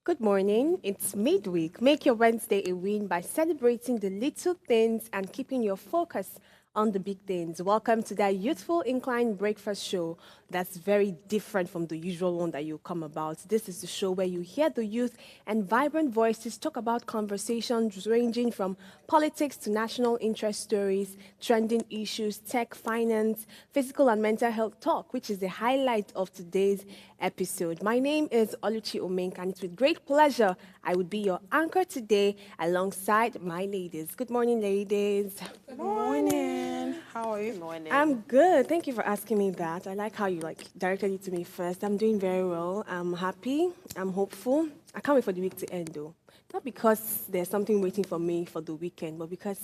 Good morning. It's midweek. Make your Wednesday a win by celebrating the little things and keeping your focus on the big things. Welcome to that youthful incline breakfast show that's very different from the usual one that you come about. This is the show where you hear the youth and vibrant voices talk about conversations ranging from politics to national interest stories, trending issues, tech, finance, physical and mental health talk, which is the highlight of today's episode. My name is Oluchi Omenka, and it's with great pleasure I would be your anchor today alongside my ladies. Good morning, ladies. Good morning. How are you? Good morning. I'm good. Thank you for asking me that. I like how you directed it to me first. I'm doing very well. I'm happy. I'm hopeful. I can't wait for the week to end though. Not because there's something waiting for me for the weekend, but because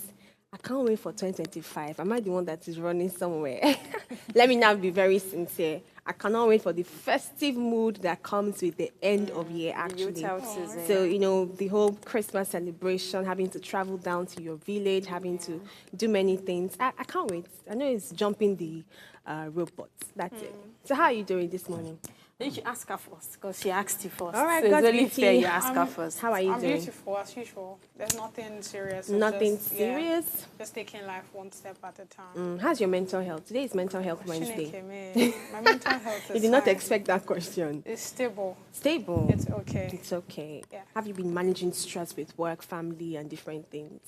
I can't wait for 2025. Am I the one that is running somewhere? Let me now be very sincere. I cannot wait for the festive mood that comes with the end of year, actually. So, the whole Christmas celebration, having to travel down to your village, having to do many things. I can't wait. I know it's jumping the robots. That's it. So how are you doing this morning? You should ask her first, because she asked you first. All right, so God's it's only beauty. fair you ask her first. How are you I'm doing? beautiful as usual. There's nothing serious. It's Nothing just, serious? just taking life one step at a time. How's your mental health? Today is Mental Health Wednesday. Chineke, me. My mental health is You did not fine. expect that question. It's stable. Stable. It's okay. It's okay. Yeah. Have you been managing stress with work, family, and different things?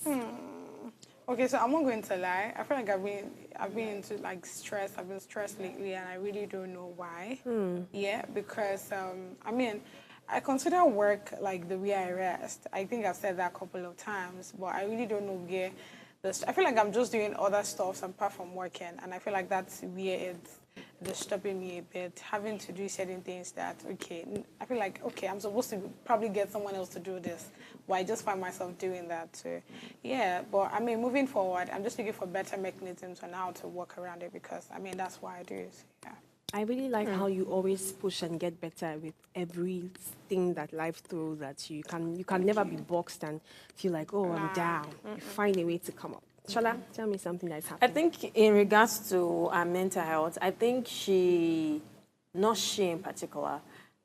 Okay, so I'm not going to lie. I feel like I've been into stress. I've been stressed lately, and I really don't know why. Yeah, because I consider work like the way I rest. I think I've said that a couple of times, but I really don't know where. I feel like I'm just doing other stuff apart from working, and I feel like that's where it's disturbing me a bit. Having to do certain things that I feel like I'm supposed to probably get someone else to do this, but I just find myself doing that. So but moving forward, I'm just looking for better mechanisms on how to work around it because that's why I do it. So, yeah. I really like how you always push and get better with everything that life throws at you. You can never be boxed and feel like, oh, I'm down. You find a way to come up. Shola, tell me something that's I happening. think in regards to our mental health, I think not she in particular,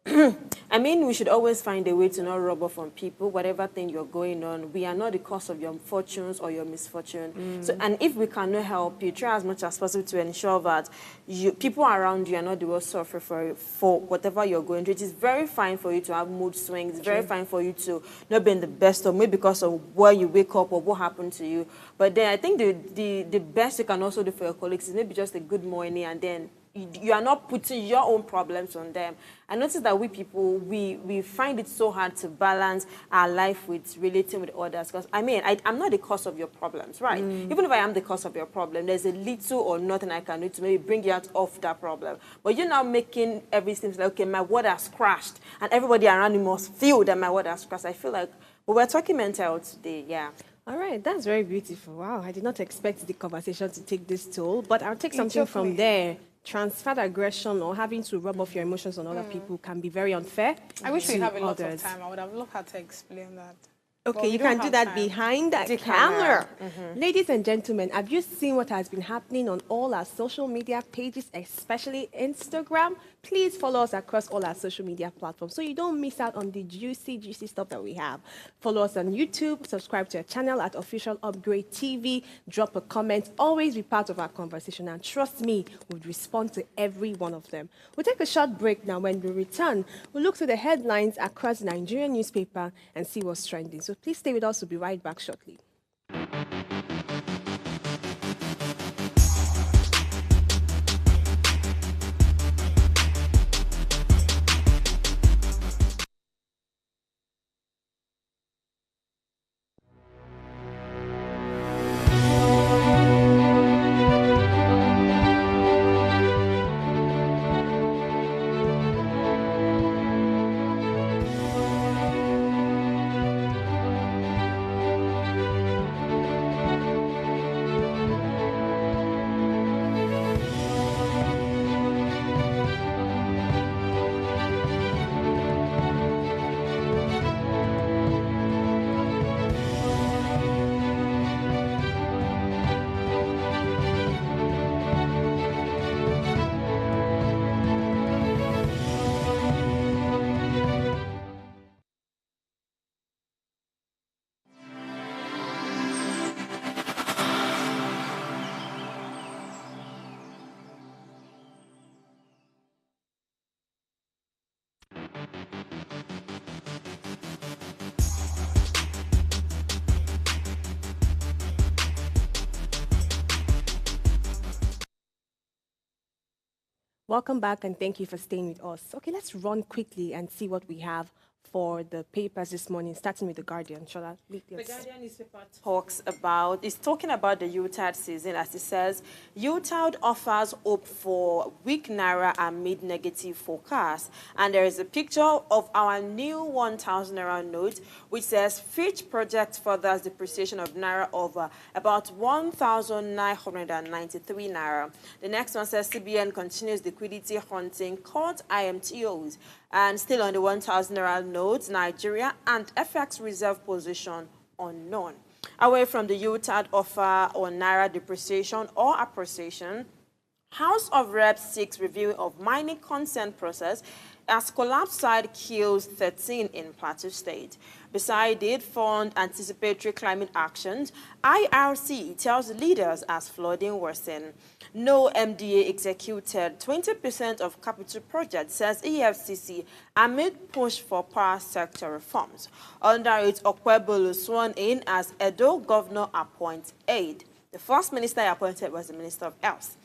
we should always find a way to not rub off on people, whatever thing you're going on. We are not the cause of your fortunes or your misfortune. So, and if we cannot help you, try as much as possible to ensure that people around you are not the ones suffering for whatever you're going through. It is very fine for you to have mood swings. It's very fine for you to not be in the best of, maybe because of where you wake up or what happened to you. But then I think the best you can also do for your colleagues is maybe just a good morning, and then you are not putting your own problems on them. I notice that we people, we find it so hard to balance our life with relating with others. Because, I'm not the cause of your problems, right? Even if I am the cause of your problem, there's a little or nothing I can do to maybe bring you out of that problem. But you're now making everything like, okay, my world has crashed, and everybody around me must feel that my world has crashed. I feel like, we're talking mental health today, yeah. All right, that's very beautiful. Wow, I did not expect the conversation to take this toll, but I'll take something from there. Transferred aggression or having to rub off your emotions on other people can be very unfair. I wish we to have a lot of others. time. I would have loved her to explain that. Okay, But you we don't can do have that time. behind the camera. Ladies and gentlemen, have you seen what has been happening on all our social media pages, especially Instagram? Please follow us across all our social media platforms so you don't miss out on the juicy stuff that we have. Follow us on YouTube, subscribe to our channel at Official Upgrade TV, drop a comment, always be part of our conversation, and trust me, we'll respond to every one of them. We'll take a short break now. When we return, we'll look through the headlines across the Nigerian newspaper and see what's trending. So please stay with us. We'll be right back shortly. Welcome back and thank you for staying with us. Okay, let's run quickly and see what we have for the papers this morning, starting with The Guardian. Shall I lead The this? Guardian newspaper is talking about the UTAD season, as it says, UTAD offers hope for weak Naira amid negative forecast. And there is a picture of our new 1,000 Naira note, which says, Fitch projects furthers depreciation of Naira over about 1,993 Naira. The next one says, CBN continues liquidity hunting, caught IMTOs. And still on the 1,000 Naira notes, Nigeria and FX reserve position unknown. Away from the UTAD offer on Naira depreciation or appreciation, House of Reps seeks review of mining consent process as collapse site kills 13 in Plateau State. Beside it, fund anticipatory climate actions, IRC tells leaders as flooding worsen. No MDA executed 20% of capital project, says EFCC, amid push for power sector reforms. Under it, Okwebolo sworn in as Edo governor appoints aide. The first minister appointed was the Minister of Health.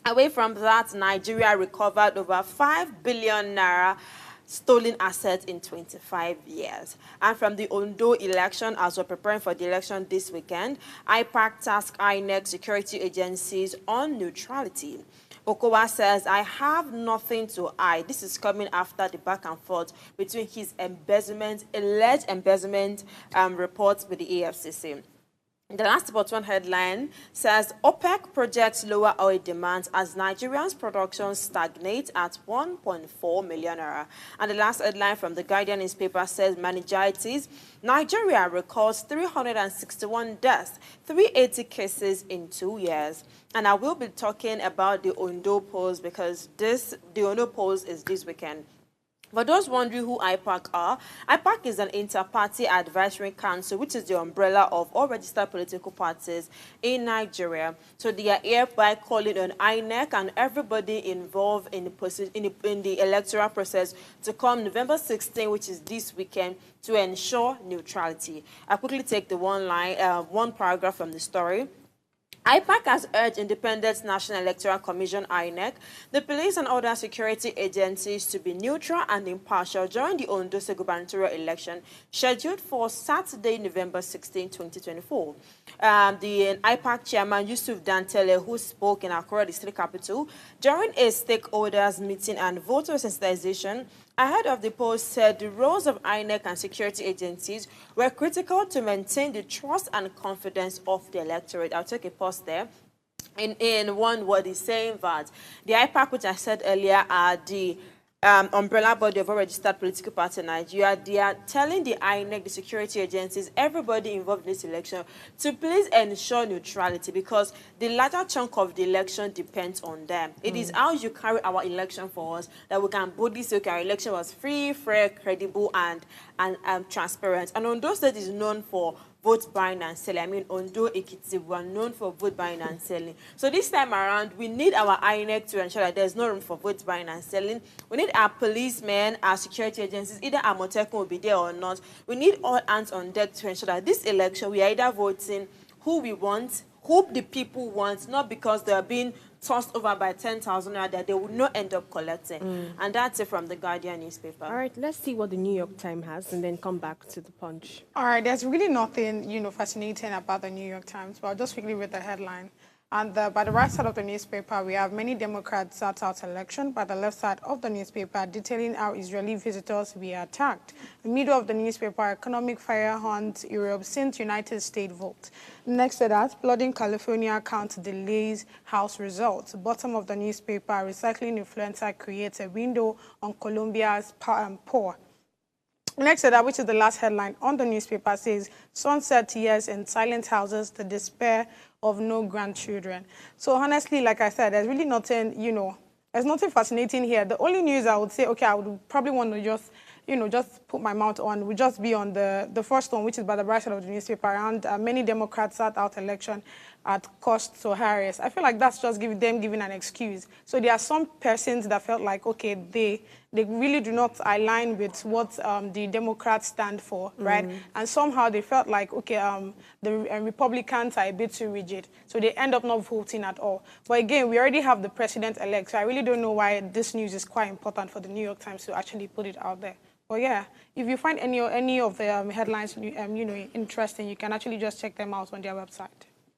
Away from that, Nigeria recovered over 5 billion naira stolen assets in 25 years. And from the Ondo election, as we're preparing for the election this weekend, IPAC tasked INEC security agencies on neutrality. Okowa says, I have nothing to hide. This is coming after the back and forth between his alleged embezzlement reports with the AFCC. The last but one headline says OPEC projects lower oil demand as Nigeria's production stagnates at 1.4 million naira. And the last headline from the Guardian newspaper says meningitis. Nigeria records 361 deaths, 380 cases in 2 years. And I will be talking about the Ondo polls because the Ondo polls is this weekend. For those wondering who IPAC are, IPAC is an inter-party advisory council, which is the umbrella of all registered political parties in Nigeria. So they are hereby calling on INEC and everybody involved in the electoral process to come November 16, which is this weekend, to ensure neutrality. I'll quickly take the one paragraph from the story. IPAC has urged Independent National Electoral Commission, INEC, the police and other security agencies to be neutral and impartial during the Ondo State gubernatorial election scheduled for Saturday, November 16, 2024. The IPAC chairman, Yusuf Dantele, who spoke in Accra, the state capital, during a stakeholders meeting and voter sensitization, ahead of the poll, said the roles of INEC and security agencies were critical to maintain the trust and confidence of the electorate. I'll take a pause there. In one word, is saying that the IPAC, which I said earlier, are the umbrella body of a registered political party in Nigeria. They are telling the INEC, the security agencies, everybody involved in this election to please ensure neutrality because the larger chunk of the election depends on them. It is how you carry our election for us that we can boldly say, okay, our election was free, fair, credible, and transparent. And Ondo State is known for vote buying and selling. I mean, Ondo, Ekiti were known for vote buying and selling. So this time around, we need our INEC to ensure that there's no room for vote buying and selling. We need our policemen, our security agencies, either our Motekun will be there or not. We need all hands on deck to ensure that this election, we are either voting who we want, who the people want, not because they are being tossed over by 10,000 that they will not end up collecting. And that's it from the Guardian newspaper. All right, let's see what the New York Times has and then come back to the Punch. All right, there's really nothing, fascinating about the New York Times, but I'll just quickly read the headline. And by the right side of the newspaper, we have many Democrats sat out election. By the left side of the newspaper, detailing how Israeli visitors were attacked. The middle of the newspaper, economic fire haunts Europe since United States vote. Next to that, flooding California count delays House results. Bottom of the newspaper, recycling influencer creates a window on Colombia's poor. Next to that, which is the last headline on the newspaper, says, sunset years in silent houses, the despair of no grandchildren. So honestly, like I said, there's really nothing, there's nothing fascinating here. The only news I would say, okay, I would probably want to just, just put my mouth on would just be on the first one, which is by the right side of the newspaper, around many Democrats sat out election at cost to Harris. I feel like that's just them giving an excuse. So there are some persons that felt like, okay, they really do not align with what the Democrats stand for, right? And somehow they felt like, okay, the Republicans are a bit too rigid. So they end up not voting at all. But again, we already have the president-elect, so I really don't know why this news is quite important for the New York Times to actually put it out there. But yeah, if you find any of the headlines interesting, you can actually just check them out on their website.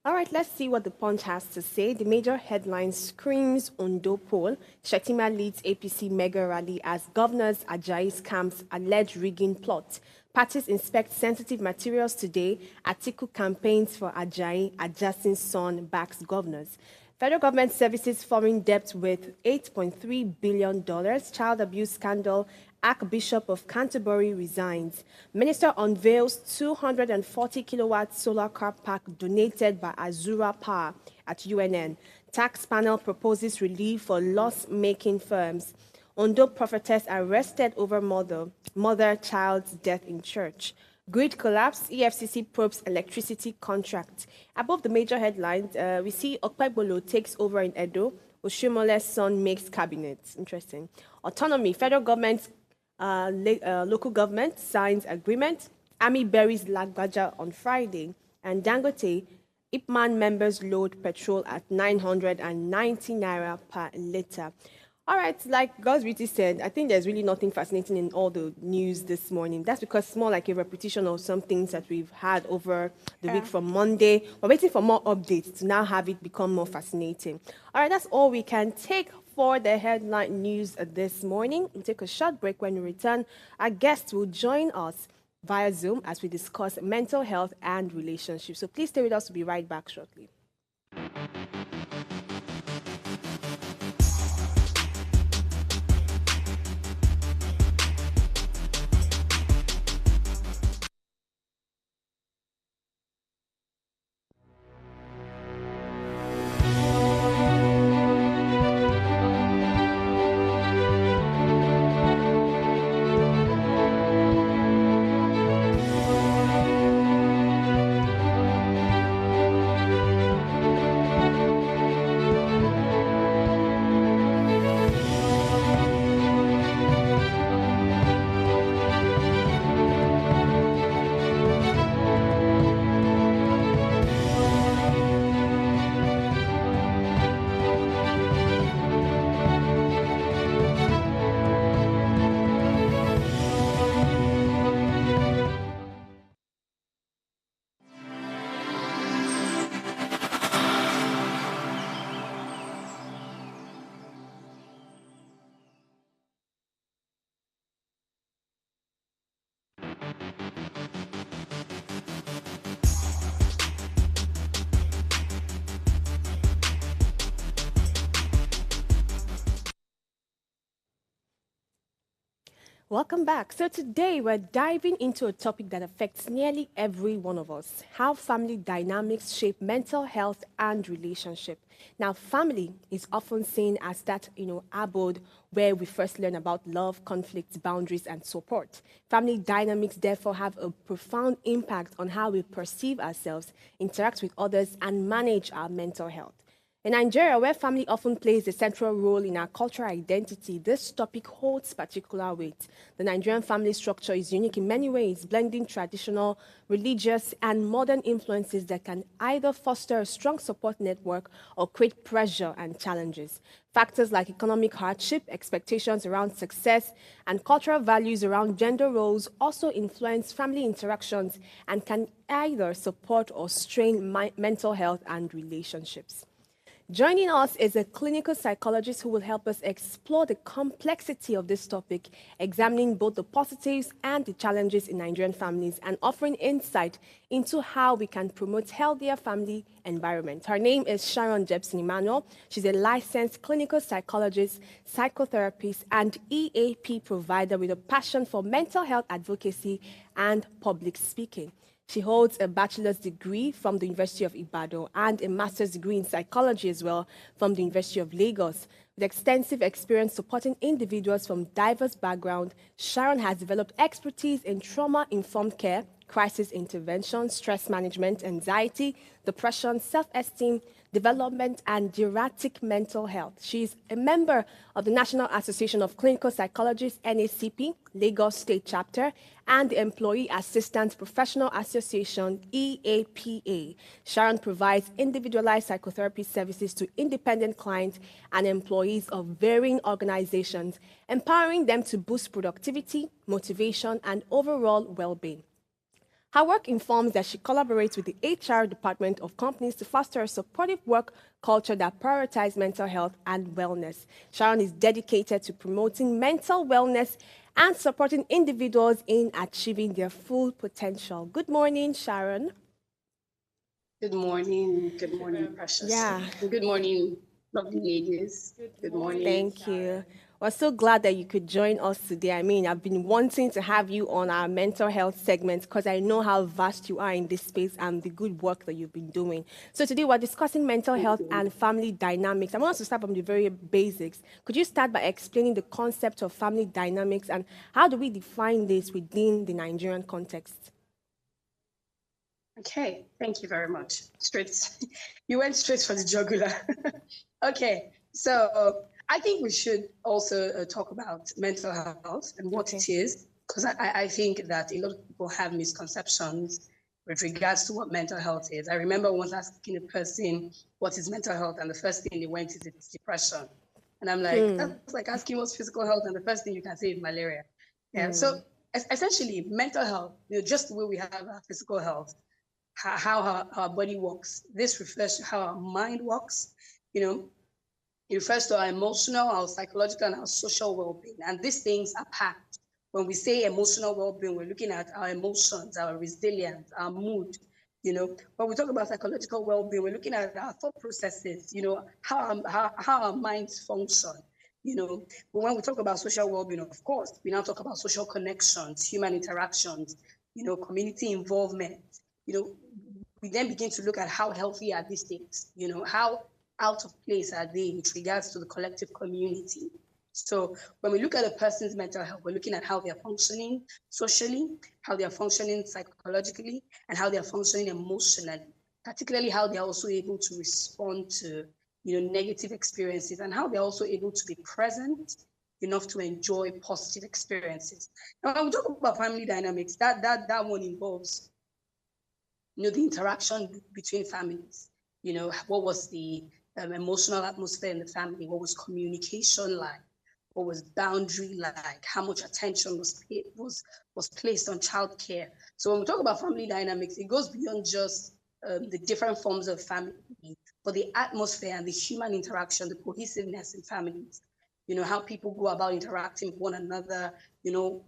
All right, let's see what the Punch has to say. The major headline screams Ondo poll. Shettima leads APC mega rally as governors Ajayi scams alleged rigging plot. Parties inspect sensitive materials today. Atiku campaigns for Ajayi, adjusting son backs governors. Federal government services foreign debt with $8.3 billion. Child abuse scandal. Archbishop of Canterbury resigns. Minister unveils 240 kilowatt solar car park donated by Azura Power at UNN. Tax panel proposes relief for loss-making firms. Ondo prophetess arrested over mother-child's death in church. Grid collapse, EFCC probes electricity contract. Above the major headlines, we see Okpebolo takes over in Edo. Oshumole's son makes cabinet. Interesting. Autonomy, federal government, local government signs agreement. Army buries Lagbaja on Friday. And Dangote, Ipman members load petrol at 990 naira per liter. All right, like God's Beauty said, I think there's really nothing fascinating in all the news this morning. That's because it's more like a repetition of some things that we've had over the week from Monday. We're waiting for more updates to now have it become more fascinating. All right, that's all we can take for the headline news this morning. We'll take a short break. When we return, our guests will join us via Zoom as we discuss mental health and relationships. So please stay with us. We'll be right back shortly. Welcome back. So today we're diving into a topic that affects nearly every one of us: how family dynamics shape mental health and relationship. Now, family is often seen as that, abode where we first learn about love, conflicts, boundaries, and support. Family dynamics therefore have a profound impact on how we perceive ourselves, interact with others, and manage our mental health. In Nigeria, where family often plays a central role in our cultural identity, this topic holds particular weight. The Nigerian family structure is unique in many ways, blending traditional, religious, and modern influences that can either foster a strong support network or create pressure and challenges. Factors like economic hardship, expectations around success, and cultural values around gender roles also influence family interactions and can either support or strain mental health and relationships. Joining us is a clinical psychologist who will help us explore the complexity of this topic, examining both the positives and the challenges in Nigerian families and offering insight into how we can promote healthier family environment. Her name is Sharon Emmanuel. She's a licensed clinical psychologist, psychotherapist, and EAP provider with a passion for mental health advocacy and public speaking. She holds a bachelor's degree from the University of Ibadan and a master's degree in psychology as well from the University of Lagos. With extensive experience supporting individuals from diverse backgrounds, Sharon has developed expertise in trauma-informed care, crisis intervention, stress management, anxiety, depression, self-esteem, development, and geriatric mental health. She is a member of the National Association of Clinical Psychologists, NACP, Lagos State Chapter, and the Employee Assistance Professional Association, EAPA. Sharon provides individualized psychotherapy services to independent clients and employees of varying organizations, empowering them to boost productivity, motivation, and overall well-being. Her work informs that she collaborates with the HR department of companies to foster a supportive work culture that prioritizes mental health and wellness. Sharon is dedicated to promoting mental wellness and supporting individuals in achieving their full potential. Good morning, Sharon. Good morning. Good morning, precious. Yeah. Good morning, lovely ladies. Good morning. Thank you. We're so glad that you could join us today. I mean, I've been wanting to have you on our mental health segment because I know how vast you are in this space and the good work that you've been doing. So today we're discussing mental health and family dynamics. I want us to start from the very basics. Could you start by explaining the concept of family dynamics and how do we define this within the Nigerian context? Okay, thank you very much. You went straight for the jugular. Okay, so I think we should also talk about mental health and what it is, because I think that a lot of people have misconceptions with regards to what mental health is. I remember once asking a person what is mental health, and the first thing they went is it's depression. And I'm like, that's like asking what's physical health, and the first thing you can say is malaria. Yeah, so essentially, mental health, just the way we have our physical health, how our body works. This refers to how our mind works. It refers to our emotional, our psychological, and our social well-being. And these things are packed. When we say emotional well-being, we're looking at our emotions, our resilience, our mood. When we talk about psychological well-being, we're looking at our thought processes, how our minds function. But when we talk about social well-being, of course, we now talk about social connections, human interactions, community involvement. We then begin to look at how healthy are these things, how out of place are they with regards to the collective community. So when we look at a person's mental health, we're looking at how they're functioning socially, how they're functioning psychologically, and how they're functioning emotionally, particularly how they're also able to respond to, negative experiences, and how they're also able to be present enough to enjoy positive experiences. Now, when we talk about family dynamics, that one involves the interaction between families. What was the emotional atmosphere in the family? What was communication like? What was boundary like? How much attention was placed on childcare? So when we talk about family dynamics, it goes beyond just the different forms of family, but the atmosphere and the human interaction, the cohesiveness in families. How people go about interacting with one another.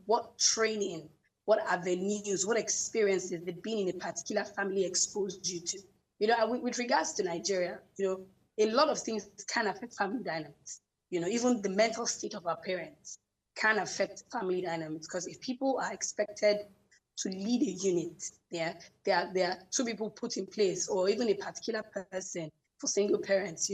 What training, what avenues, what experiences that being in a particular family exposed you to. With regards to Nigeria, a lot of things can affect family dynamics. Even the mental state of our parents can affect family dynamics, because if people are expected to lead a unit, there are two people put in place, or even a particular person for single parents,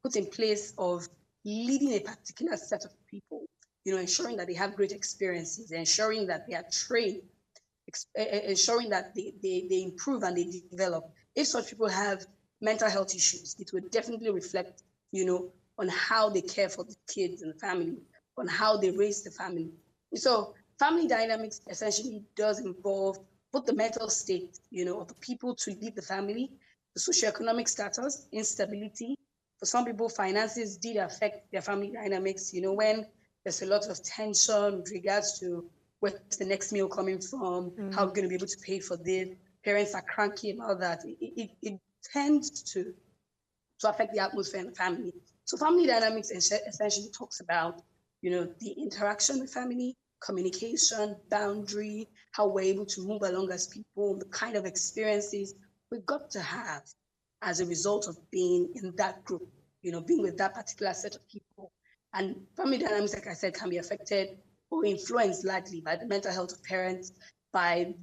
put in place of leading a particular set of people, ensuring that they have great experiences, ensuring that they are trained, ensuring that they improve and they develop. If such people have mental health issues, it would definitely reflect, on how they care for the kids and the family, on how they raise the family. So family dynamics essentially does involve both the mental state, of the people to lead the family, the socioeconomic status, instability. For some people, finances did affect their family dynamics, when there's a lot of tension with regards to where's the next meal coming from, how we're going to be able to pay for this. Parents are cranky about that. It tends to affect the atmosphere in the family. So family dynamics essentially talks about, the interaction with family, communication, boundary, how we're able to move along as people, the kind of experiences we got to have as a result of being in that group, being with that particular set of people. And family dynamics, like I said, can be affected or influenced largely by the mental health of parents, by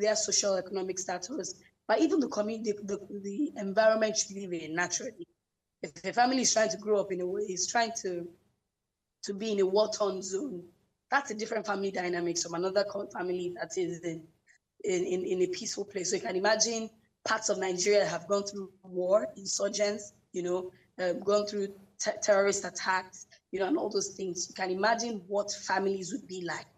their social economic status, by even the community, the environment you live in naturally. If a family is trying to grow up in a way, is trying to be in a war-torn zone, that's a different family dynamics from another family that is in a peaceful place. So you can imagine parts of Nigeria have gone through war, insurgents, gone through terrorist attacks, and all those things. You can imagine what families would be like,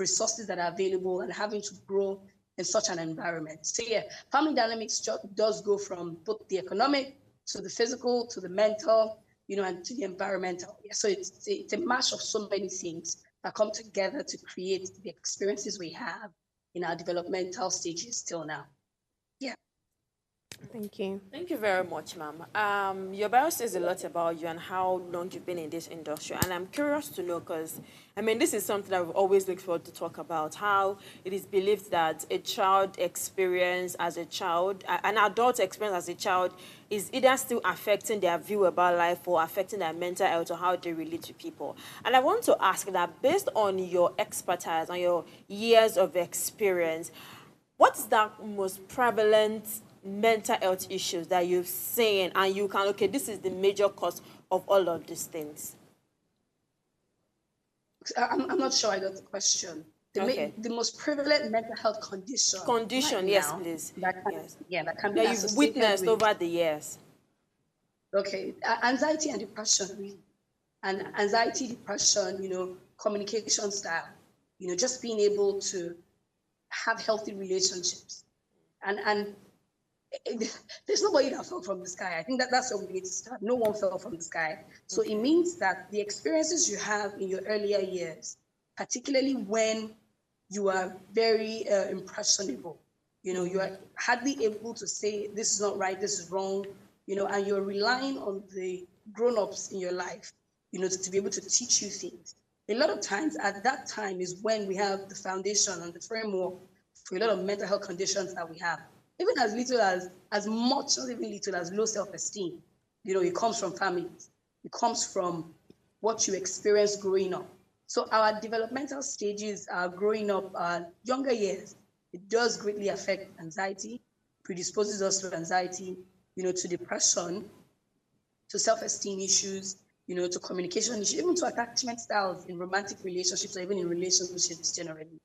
resources that are available and having to grow in such an environment. So yeah, family dynamics does go from both the economic to the physical to the mental, and to the environmental. Yeah, so it's a mash of so many things that come together to create the experiences we have in our developmental stages till now. Yeah. Thank you. Thank you very much, ma'am. Your bio says a lot about you and how long you've been in this industry. And I'm curious to know, because, this is something I've always looked forward to talk about, how it is believed that a child experience as a child, an adult experience as a child, is either still affecting their view about life or affecting their mental health or how they relate to people. And I want to ask that, based on your expertise, on your years of experience, what's the most prevalent mental health issues that you've seen and you can, okay, this is the major cause of all of these things? I'm not sure I got the question. The most prevalent mental health condition. Condition, right yes, now, please. Yes. That can be that you've witnessed over the years. Okay, anxiety and depression, really. And anxiety, depression, communication style, just being able to have healthy relationships. And there's nobody that fell from the sky. I think that's where we need to start. No one fell from the sky. So It means that the experiences you have in your earlier years, particularly when you are very impressionable, you are hardly able to say, this is not right, this is wrong, and you're relying on the grown-ups in your life, to be able to teach you things. A lot of times at that time is when we have the foundation and the framework for a lot of mental health conditions that we have. Even as little as much, not even little, as low self-esteem. It comes from families. It comes from what you experience growing up. So our developmental stages are growing up, younger years. It does greatly affect anxiety, predisposes us to anxiety, to depression, to self-esteem issues, to communication issues, even to attachment styles in romantic relationships or even in relationships generally.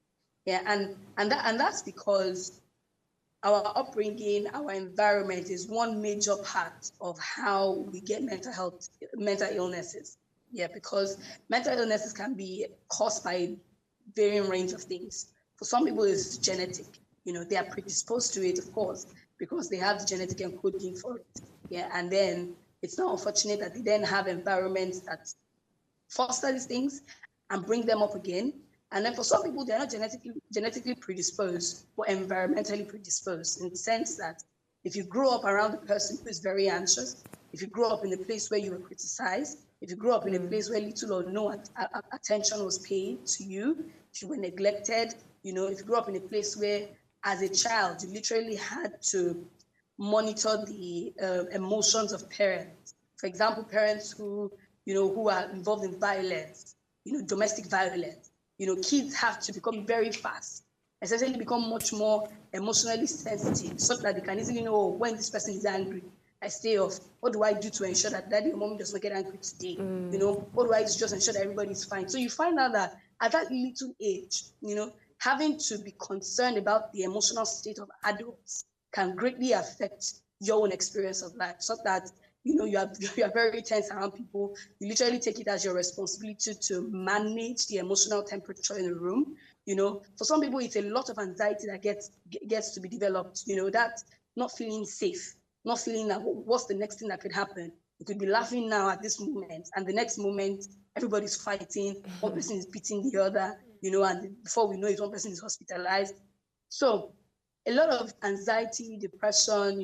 Yeah, and that's because our upbringing, our environment is one major part of how we get mental illnesses. Yeah, because mental illnesses can be caused by a varying range of things. For some people, it's genetic. They are predisposed to it, of course, because they have the genetic encoding for it. Yeah, and then it's not unfortunate that they then have environments that foster these things and bring them up again. And then for some people, they're not genetically predisposed, but environmentally predisposed, in the sense that if you grow up around a person who is very anxious, if you grow up in a place where you were criticized, if you grew up in a place where little or no attention was paid to you, if you were neglected, if you grew up in a place where, as a child, you literally had to monitor the emotions of parents. For example, parents who are involved in violence, domestic violence. Kids have to become very fast, essentially become much more emotionally sensitive, so that they can easily know when this person is angry. I stay off. What do I do to ensure that daddy or mommy does not get angry today? What do I do to just ensure that everybody is fine? So you find out that at that little age, having to be concerned about the emotional state of adults can greatly affect your own experience of life, so that you are very tense around people. You literally take it as your responsibility to manage the emotional temperature in the room. For some people, it's a lot of anxiety that gets to be developed. That not feeling safe, not feeling that what's the next thing that could happen. You could be laughing now at this moment, and the next moment everybody's fighting. One person is beating the other. And before we know it, one person is hospitalized. So a lot of anxiety, depression,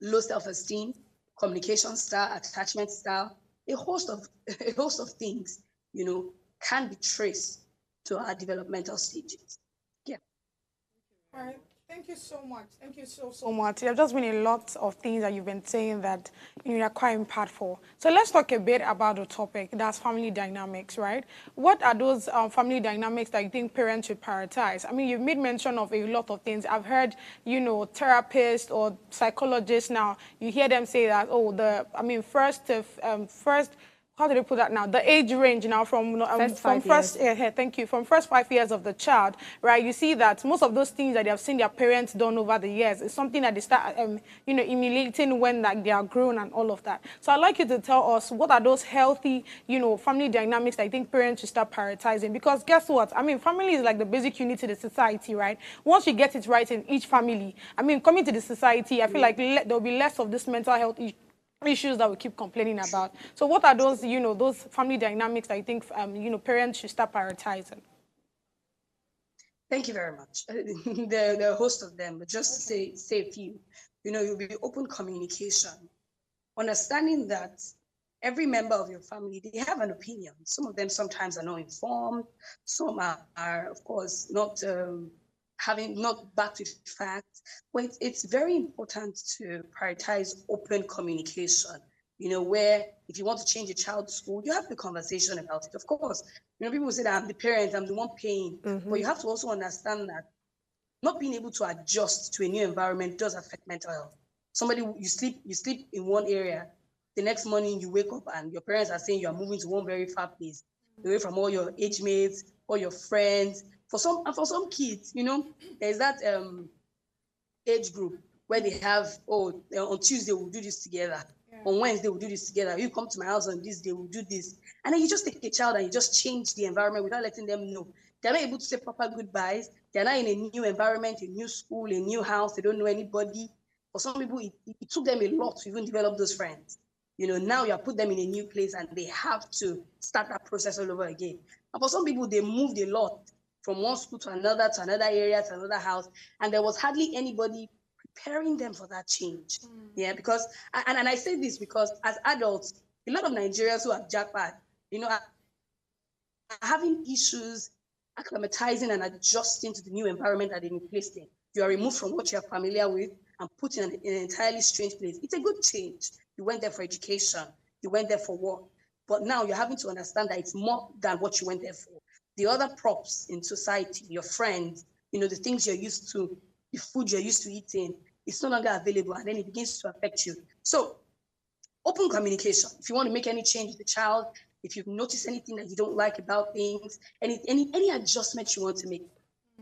low self-esteem, communication style, attachment style, a host of things, can be traced to our developmental stages. Yeah. All right. Thank you so much. Thank you so much. There have just been a lot of things that you've been saying that are quite impactful. So let's talk a bit about the topic. That's family dynamics, right? What are those family dynamics that you think parents should prioritize? I mean, you've made mention of a lot of things. I've heard, therapists or psychologists now. You hear them say that, first how do they put that now? The age range now First from 5 years. thank you, from first 5 years of the child, right? You see that most of those things that they have seen their parents done over the years is something that they start, emulating when like they are grown and all of that. So I'd like you to tell us what are those healthy, family dynamics that I think parents should start prioritizing. Because guess what? I mean, family is like the basic unit to the society, right? Once you get it right in each family, I mean, coming to the society, I feel like there'll be less of this mental health issues that we keep complaining about. So what are those, those family dynamics that I think, parents should start prioritizing? Thank you very much. The host of them, but just to say a few, you'll be open communication, understanding that every member of your family, they have an opinion. Some of them sometimes are not informed. Some are of course, not backed with facts. But it's very important to prioritize open communication. Where if you want to change a child's school, you have the conversation about it. Of course, people say that I'm the parent, I'm the one paying, but you have to also understand that not being able to adjust to a new environment does affect mental health. You sleep in one area, the next morning you wake up and your parents are saying you are moving to one very far place, away from all your age mates, all your friends. For some kids, there's that age group where they have, on Tuesday we'll do this together. Yeah. On Wednesday we'll do this together. You come to my house on this day, we'll do this. And then you just take a child and you just change the environment without letting them know. They're not able to say proper goodbyes. They're not in a new environment, a new school, a new house. They don't know anybody. For some people, it took them a lot to even develop those friends. Now you have put them in a new place and they have to start that process all over again. And for some people, they moved a lot from one school to another area, to another house. And there was hardly anybody preparing them for that change. Yeah, because, and I say this because as adults, a lot of Nigerians who have jackpot, are having issues acclimatizing and adjusting to the new environment that they've been placed in. You are removed from what you're familiar with and put in an entirely strange place. It's a good change. You went there for education. You went there for work. But now you're having to understand that it's more than what you went there for. The other props in society, your friends, the things you're used to, the food you're used to eating, it's no longer available, and then it begins to affect you. So open communication. If you want to make any change with the child, if you've noticed anything that you don't like about things, any adjustments you want to make,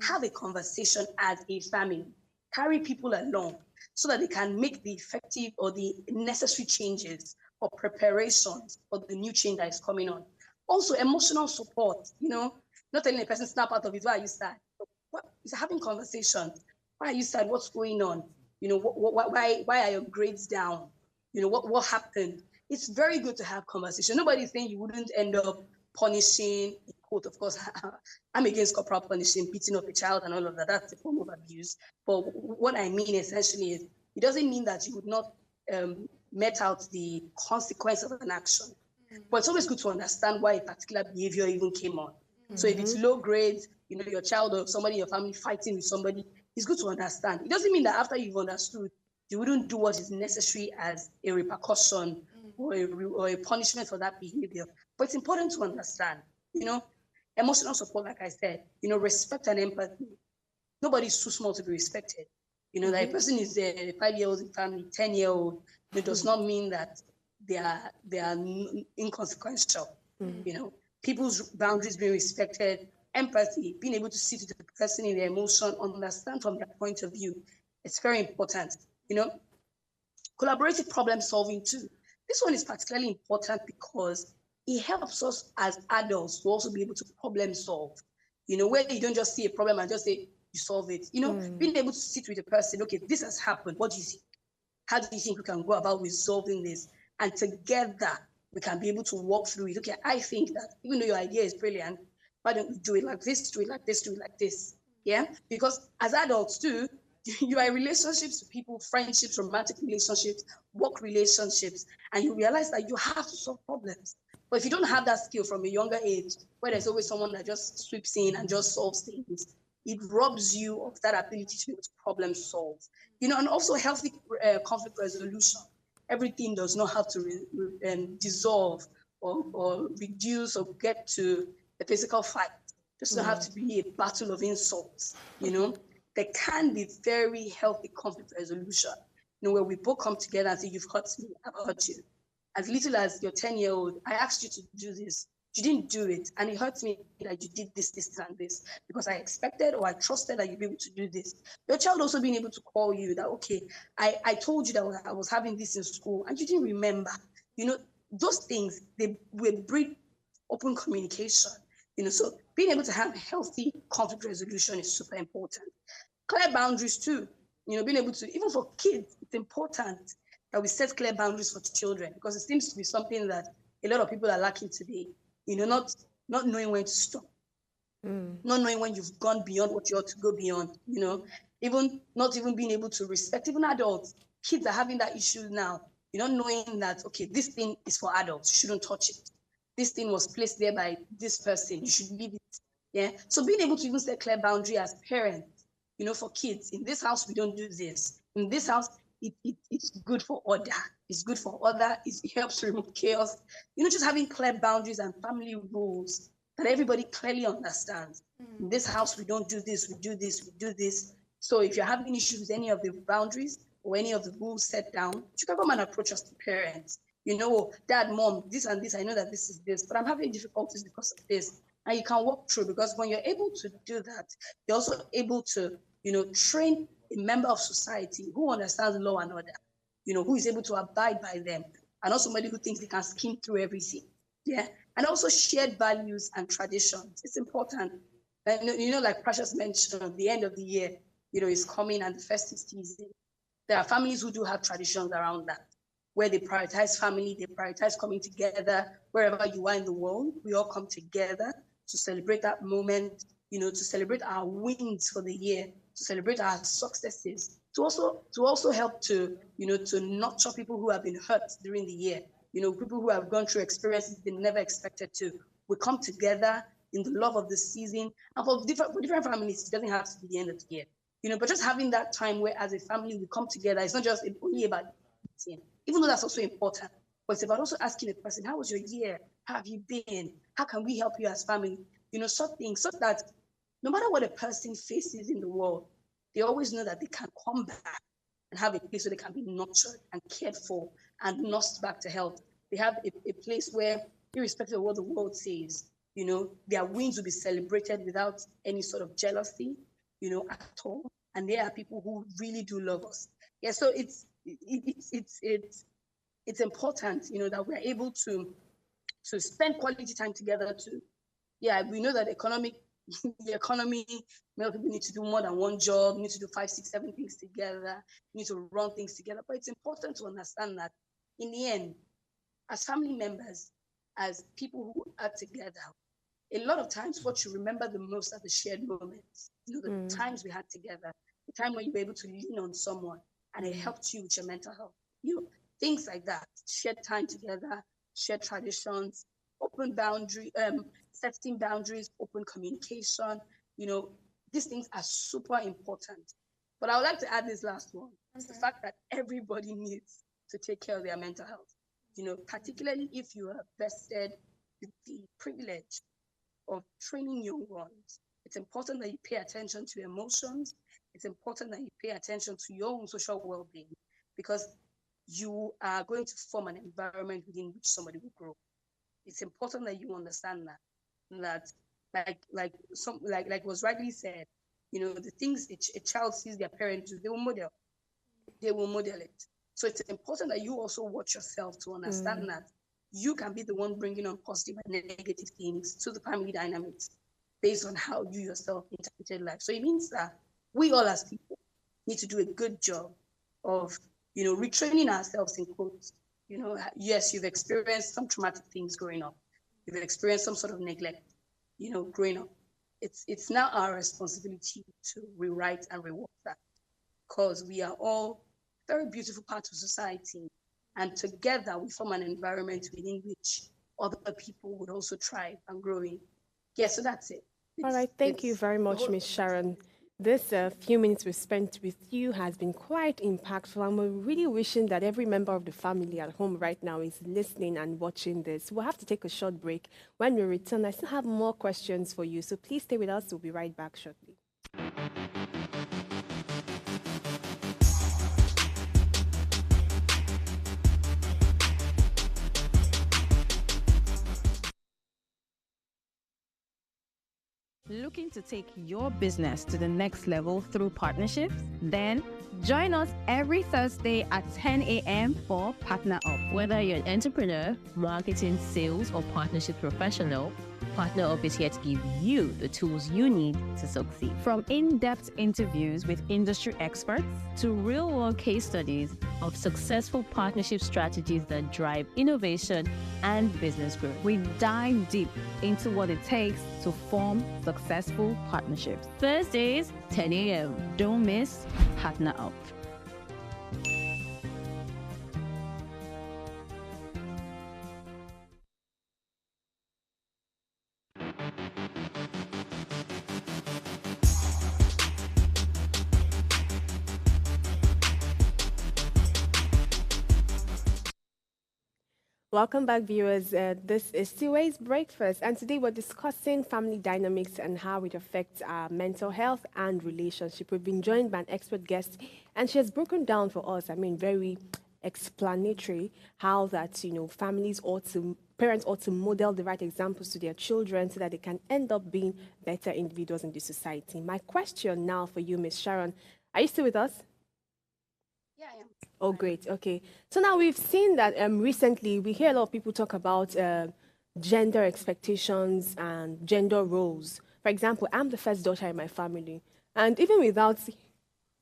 have a conversation as a family. Carry people along so that they can make the effective or the necessary changes or preparations for the new change that is coming on. Also, emotional support, not telling a person snap out of it, why are you sad? What is having conversations? Why are you sad? What's going on? Why are your grades down? What happened? It's very good to have conversation. Nobody's saying you wouldn't end up punishing, quote, of course, I'm against corporal punishing, beating up a child and all of that. That's a form of abuse. But what I mean essentially is, it doesn't mean that you would not met out the consequence of an action. But it's always good to understand why a particular behavior even came on. So if it's low grades, your child or somebody in your family fighting with somebody, it's good to understand. It doesn't mean that after you've understood, you wouldn't do what is necessary as a repercussion or a punishment for that behavior. But it's important to understand, emotional support, like I said, respect and empathy. Nobody's too small to be respected. That a person is a 5-year-old in family, 10-year-old, it does not mean that they are inconsequential. People's boundaries being respected, empathy, being able to sit with the person in their emotion, understand from their point of view. It's very important. Collaborative problem solving too. This one is particularly important because it helps us as adults to also be able to problem solve. Where you don't just see a problem and just say you solve it. Being able to sit with a person, okay, this has happened. What do you think? How do you think we can go about resolving this? And together we can be able to walk through it. Okay, I think that even though your idea is brilliant, why don't we do it like this, do it like this, do it like this? Yeah, because as adults too, you are in relationships with people, friendships, romantic relationships, work relationships, and you realize that you have to solve problems. But if you don't have that skill from a younger age, where there's always someone that just sweeps in and just solves things, it robs you of that ability to be able to problem solve. And also healthy conflict resolution. Everything does not have to dissolve or reduce or get to a physical fight. It does not have to be a battle of insults. There can be very healthy conflict resolution. Where we both come together and say, you've hurt me, I've hurt you. As little as your 10-year-old, I asked you to do this. You didn't do it. And it hurts me that you did this, this, and this, because I expected or I trusted that you'd be able to do this. Your child also being able to call you that, okay, I told you that I was having this in school and you didn't remember. Those things, they will breed open communication. So being able to have healthy conflict resolution is super important. Clear boundaries too. Being able to, even for kids, it's important that we set clear boundaries for children, because it seems to be something that a lot of people are lacking today. Not knowing when to stop, not knowing when you've gone beyond what you ought to go beyond, even not even being able to respect even adults. Kids are having that issue now, not knowing that, okay, this thing is for adults, you shouldn't touch it. This thing was placed there by this person, you should leave it. Yeah. So being able to even set clear boundary as parents, for kids, in this house, we don't do this. In this house, it's good for order. It's good for order. It helps remove chaos. Just having clear boundaries and family rules that everybody clearly understands. In this house, we don't do this, we do this, we do this. So if you're having issues with any of the boundaries or any of the rules set down, you can come and approach us to parents. Dad, mom, this and this, I know that this is this, but I'm having difficulties because of this. And you can walk through, because when you're able to do that, you're also able to, train a member of society who understands law and order, who is able to abide by them, and also somebody who thinks they can skim through everything. Yeah. And also shared values and traditions. It's important. And, like Precious mentioned, the end of the year, is coming, and the festive season. There are families who do have traditions around that, where they prioritize family, they prioritize coming together. Wherever you are in the world, we all come together to celebrate that moment, to celebrate our wins for the year, to celebrate our successes, to also help to, to nurture people who have been hurt during the year, people who have gone through experiences they never expected to. We come together in the love of the season, and for different families, it doesn't have to be the end of the year, but just having that time where as a family we come together. It's not just only about eating, even though that's also important, but it's about also asking a person, how was your year? How have you been? How can we help you as family? Sort things, so that no matter what a person faces in the world, they always know that they can come back and have a place where they can be nurtured and cared for and nursed back to health. They have a place where, irrespective of what the world says, their wins will be celebrated without any sort of jealousy, at all. And there are people who really do love us. Yeah, so it's important, that we're able to spend quality time together. We know that the economy, many people need to do more than one job, need to do 5, 6, 7 things together, need to run things together. But it's important to understand that in the end, as family members, as people who are together, a lot of times what you remember the most are the shared moments, the times we had together, the time when you were able to lean on someone and it helped you with your mental health, things like that. Shared time together, shared traditions, open boundary, setting boundaries, open communication. These things are super important. But I would like to add this last one. It's the fact that everybody needs to take care of their mental health. Particularly if you are vested with the privilege of training young ones. It's important that you pay attention to emotions. It's important that you pay attention to your own social well-being, because you are going to form an environment within which somebody will grow. It's important that you understand that like was rightly said, the things a child sees their parents do, they will model it. So it's important that you also watch yourself to understand that you can be the one bringing on positive and negative things to the family dynamics based on how you yourself interpreted life. So it means that we all as people need to do a good job of, retraining ourselves in quotes. Yes, you've experienced some traumatic things growing up. You've experienced some sort of neglect, growing up. It's now our responsibility to rewrite and rework that, because we are all very beautiful parts of society. And together we form an environment within which other people would also thrive and grow in. Yeah, so that's it. All right, thank you It's very the much, whole. Miss Sharon. This few minutes we've spent with you has been quite impactful, and we're really wishing that every member of the family at home right now is listening and watching this. We'll have to take a short break. When we return, I still have more questions for you, so please stay with us. We'll be right back shortly. Looking to take your business to the next level through partnerships? Then join us every Thursday at 10 a.m. for Partner Up. Whether you're an entrepreneur, marketing, sales, or partnership professional, Partner Up is here to give you the tools you need to succeed. From in-depth interviews with industry experts To real-world case studies of successful partnership strategies that drive innovation and business growth. we dive deep into what it takes to form successful partnerships. Thursdays, 10 a.m. Don't miss Partner Up. Welcome back, viewers. This is Tiwai's Breakfast, and today we're discussing family dynamics and how it affects our mental health and relationship. We've been joined by an expert guest, and she has broken down for us, very explanatory, how that, parents ought to model the right examples to their children so that they can end up being better individuals in the society. My question now for you, Miss Sharon, are you still with us? Yeah, I am. Oh, great. Okay. So now we've seen that recently we hear a lot of people talk about gender expectations and gender roles. For example, I'm the first daughter in my family. And even without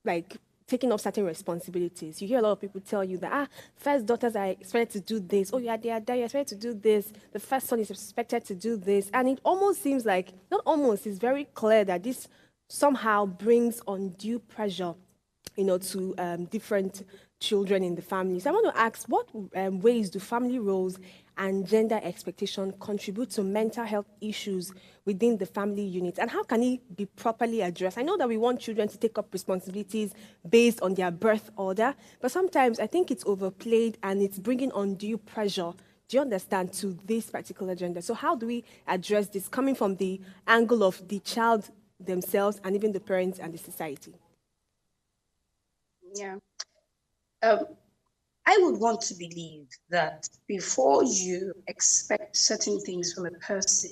like taking up certain responsibilities, you hear a lot of people tell you that, first daughters are expected to do this. Oh, yeah, they are there, you're expected to do this. The first son is expected to do this. And it almost seems like, not almost, it's very clear that this somehow brings undue pressure to different children in the family. So I want to ask, what ways do family roles and gender expectation contribute to mental health issues within the family unit? And how can it be properly addressed? I know that we want children to take up responsibilities based on their birth order, but sometimes I think it's overplayed and it's bringing undue pressure, do you understand, to this particular gender. So how do we address this coming from the angle of the child themselves and even the parents and the society? Yeah. I would want to believe that before you expect certain things from a person,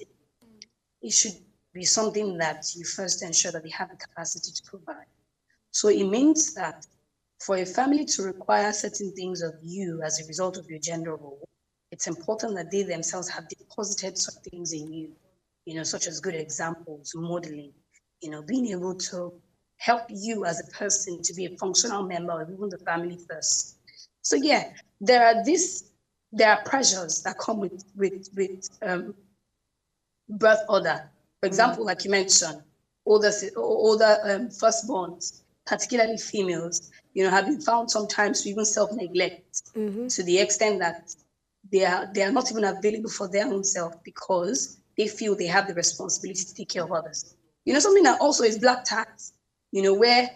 it should be something that you first ensure that they have the capacity to provide. So it means that for a family to require certain things of you as a result of your gender role, it's important that they themselves have deposited such things in you, such as good examples, modeling, being able to help you as a person to be a functional member of even the family first. So yeah, there are pressures that come with birth order. For example, like you mentioned, older firstborns, particularly females, have been found sometimes to even self-neglect to the extent that they are not even available for their own self because they feel they have the responsibility to take care of others. Something that also is black tax, where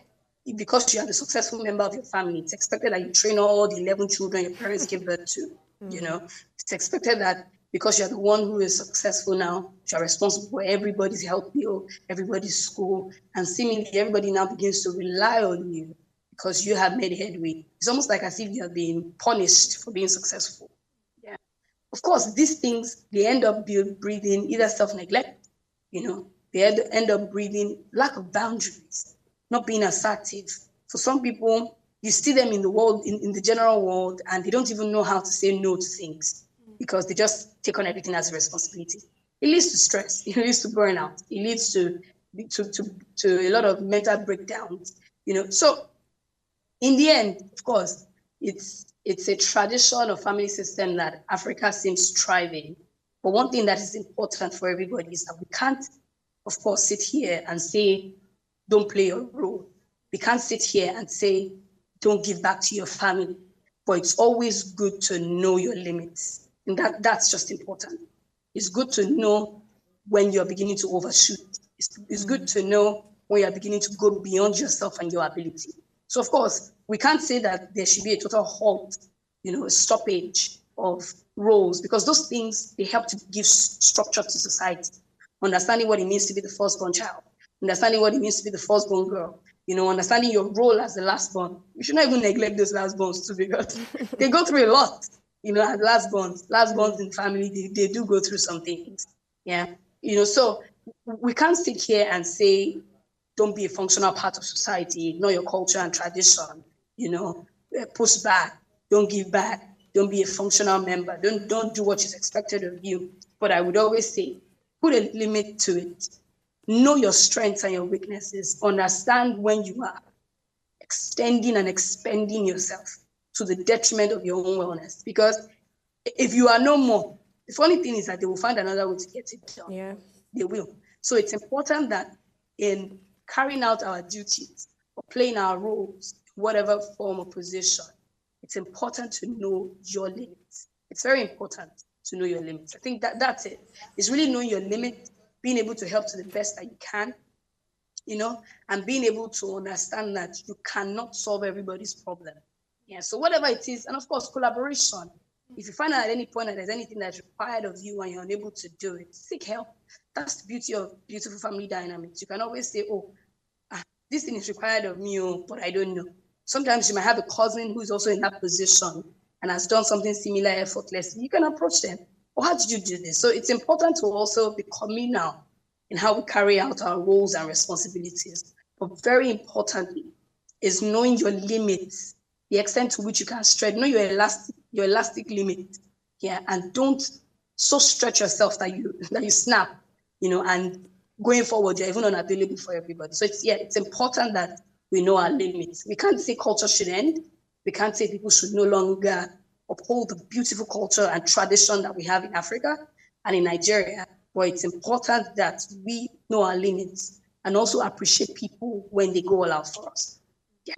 because you are the successful member of your family, it's expected that you train all the 11 children your parents gave birth to. It's expected that because you're the one who is successful now, you're responsible for everybody's health bill, everybody's school, and seemingly everybody now begins to rely on you because you have made headway. It's almost like as if you have been punished for being successful. Yeah. Of course, these things, they end up breeding either self-neglect, they end up breeding lack of boundaries, not being assertive. For some people, you see them in the world, in the general world, and they don't even know how to say no to things because they just take on everything as a responsibility. It leads to stress. It leads to burnout. It leads to a lot of mental breakdowns. So in the end, of course, it's a tradition or family system that Africa seems to thrive in. But one thing that is important for everybody is that we can't, of course, sit here and say, don't play your role. We can't sit here and say, don't give back to your family. But it's always good to know your limits. And that's just important. It's good to know when you're beginning to overshoot. It's good to know when you're beginning to go beyond yourself and your ability. So of course, we can't say that there should be a total halt, a stoppage of roles, because those things, they help to give structure to society. Understanding what it means to be the firstborn child, understanding what it means to be the firstborn girl, understanding your role as the lastborn. We should not even neglect those lastborns too, because they go through a lot, as lastborns in family, they do go through some things. Yeah. So we can't sit here and say, don't be a functional part of society, ignore your culture and tradition, push back, don't give back, don't be a functional member, don't do what is expected of you. But I would always say, put a limit to it. Know your strengths and your weaknesses. Understand when you are extending and expending yourself to the detriment of your own wellness. Because if you are no more, the funny thing is that they will find another way to get it done. Yeah. They will. So it's important that in carrying out our duties or playing our roles, whatever form or position, it's important to know your limits. It's very important to know your limits. I think that's it. It's really knowing your limits, being able to help to the best that you can, and being able to understand that you cannot solve everybody's problem. Yeah. So whatever it is, and of course, collaboration. If you find out at any point that there's anything that's required of you and you're unable to do it, seek help. That's the beauty of beautiful family dynamics. You can always say, this thing is required of me, but I don't know. Sometimes you might have a cousin who's also in that position and has done something similar effortlessly. You can approach them. Or how did you do this? So it's important to also be communal in how we carry out our roles and responsibilities. But very importantly is knowing your limits, the extent to which you can stretch. Know your elastic limit. Yeah, and don't so stretch yourself that you snap, and going forward, you're even unavailable for everybody. So it's important that we know our limits. We can't say culture should end. We can't say people should no longer uphold the beautiful culture and tradition that we have in Africa and in Nigeria. But it's important that we know our limits and also appreciate people when they go all out for us. Yeah.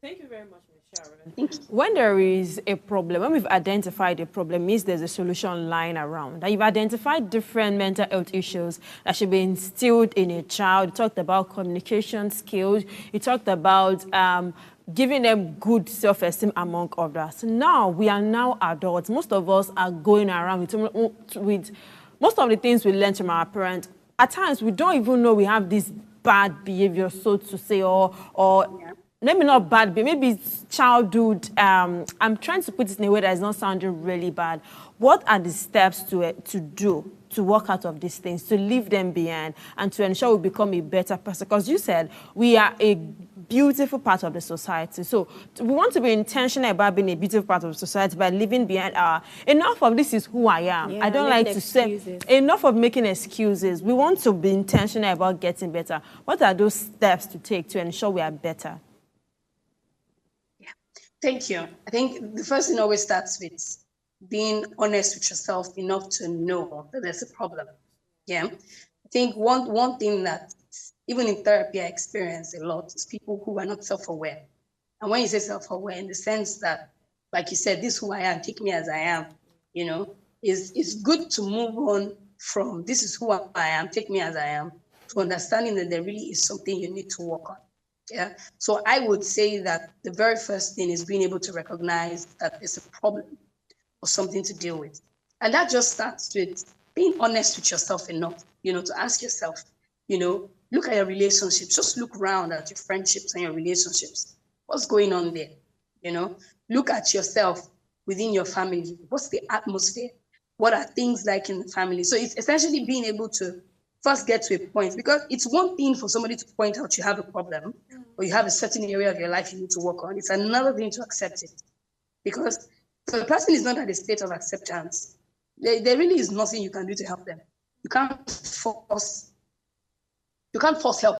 Thank you very much, Ms. Sharon. Thank you. When there is a problem, when we've identified a problem, means there's a solution lying around. And you've identified different mental health issues that should be instilled in a child. You talked about communication skills. You talked about giving them good self-esteem among others. Now, we are now adults. Most of us are going around with most of the things we learned from our parents. At times, we don't even know we have this bad behavior, so to say, or maybe not bad, but maybe it's childhood. I'm trying to put it in a way that is not sounding really bad. What are the steps to do to work out of these things, to leave them behind, and to ensure we become a better person? Because you said we are a beautiful part of the society. So we want to be intentional about being a beautiful part of the society by leaving behind enough of this is who I am. Yeah, I don't like to say enough of making excuses. We want to be intentional about getting better. What are those steps to take to ensure we are better? Thank you. I think the first thing always starts with being honest with yourself enough to know that there's a problem. Yeah. I think one thing that even in therapy I experience a lot is people who are not self-aware. And when you say self-aware, in the sense that, like you said, this is who I am, take me as I am, it's good to move on from this is who I am, take me as I am, to understanding that there really is something you need to work on. Yeah. So I would say that the very first thing is being able to recognize that there's a problem or something to deal with. And that just starts with being honest with yourself enough, to ask yourself, look at your relationships, just look around at your friendships and your relationships. What's going on there? Look at yourself within your family. What's the atmosphere? What are things like in the family? So it's essentially being able to first get to a point, because it's one thing for somebody to point out you have a problem or you have a certain area of your life you need to work on. It's another thing to accept it, because if the person is not at a state of acceptance, there really is nothing you can do to help them. You can't force help